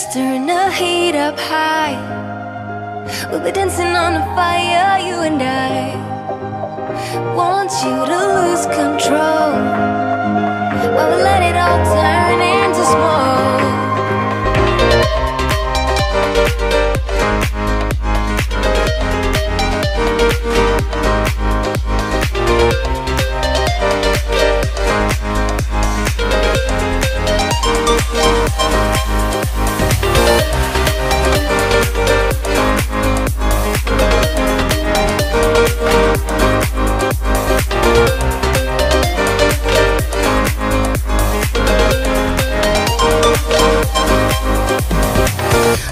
Just turn the heat up high. We'll be dancing on the fire, you and I. Want you to lose control while we let it all turn into smoke.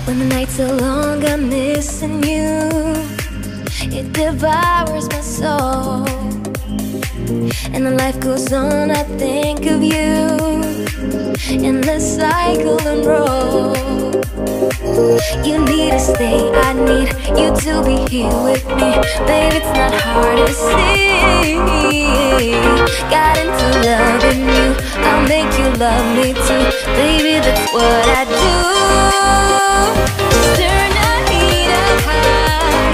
When the nights are long, I'm missing you. It devours my soul. And the life goes on, I think of you. And the cycle and roll. You need to stay, I need you to be here with me. Baby, it's not hard to see. Got into loving you, I'll make you love me too. Baby, that's what I do. Just turn the heat up high.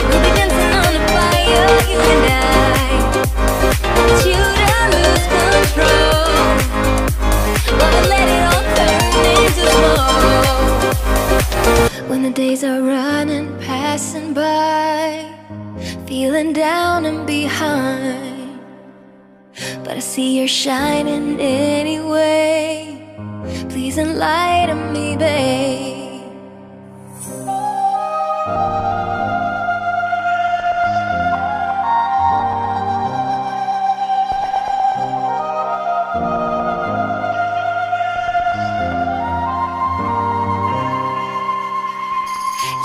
We'll be dancing on the fire, you and I. Want you to lose control while we let it all turn into smoke. When the days are running, passing by, feeling down and behind, but I see you're shining anyway. Please enlighten me, babe.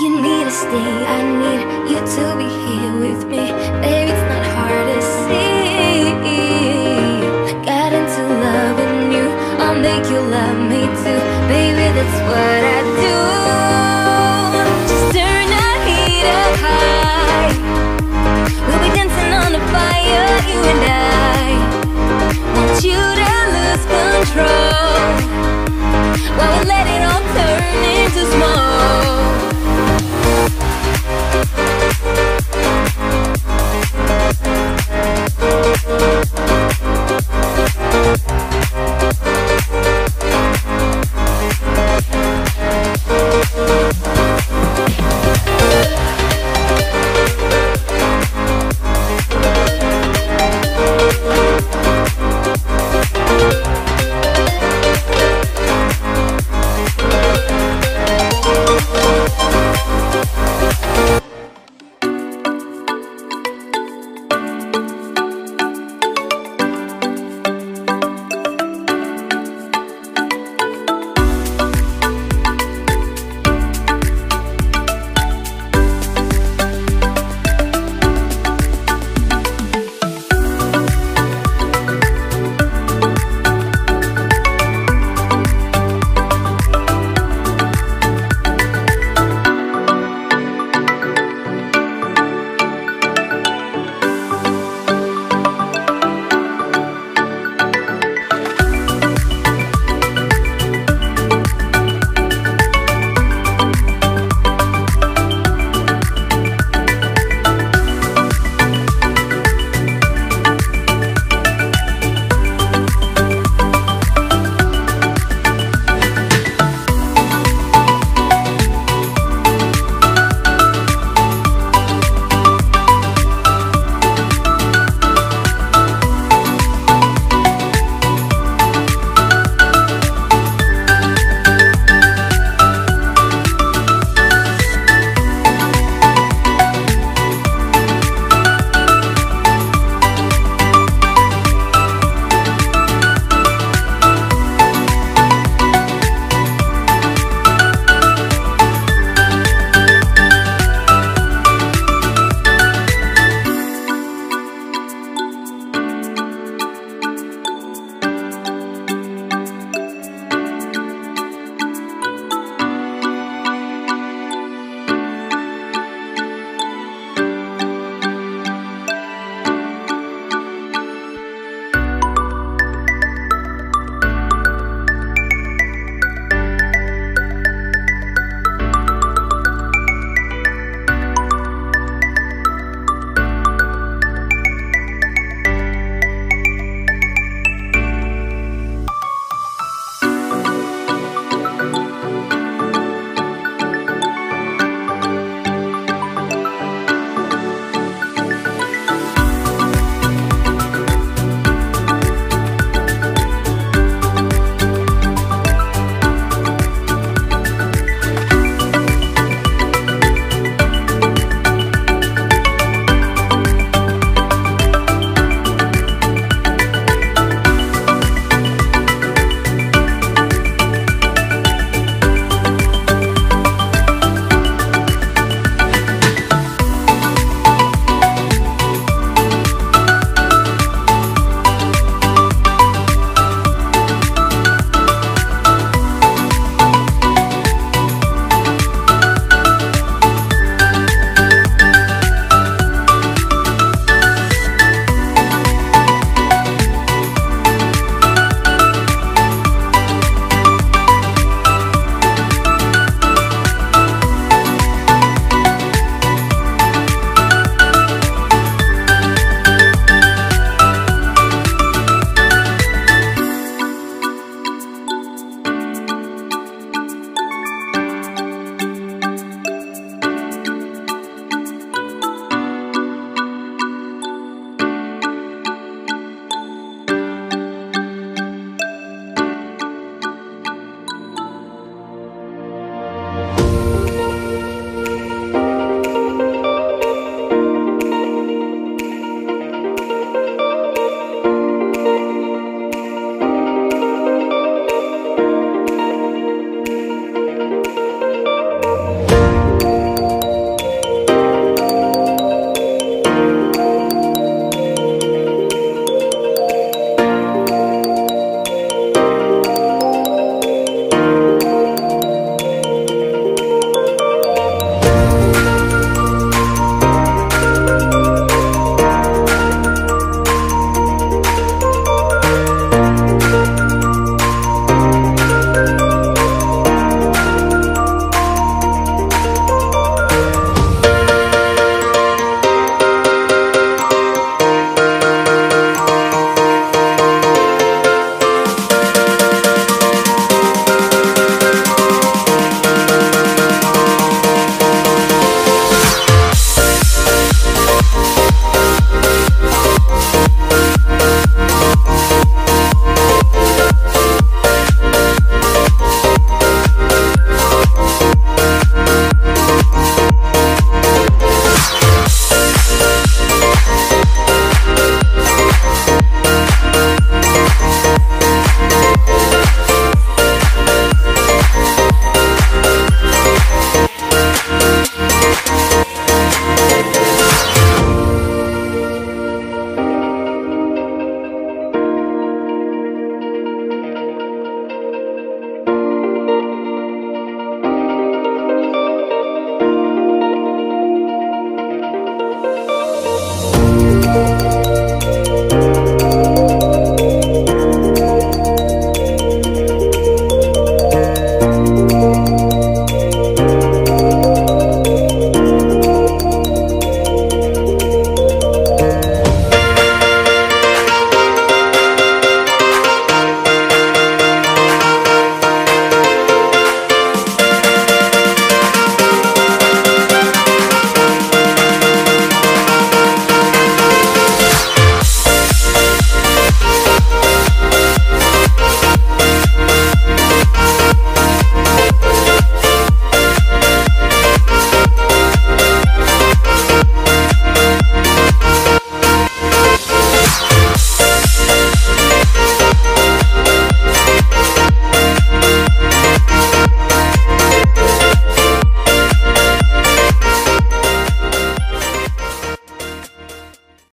You need to stay, I need you to be here with me. Baby, it's not hard to see. Got into loving you, I'll make you love me too. Baby, that's what I do. Just turn the heat up high. We'll be dancing on the fire, you and I. Want you to lose control while we let it all turn into smoke.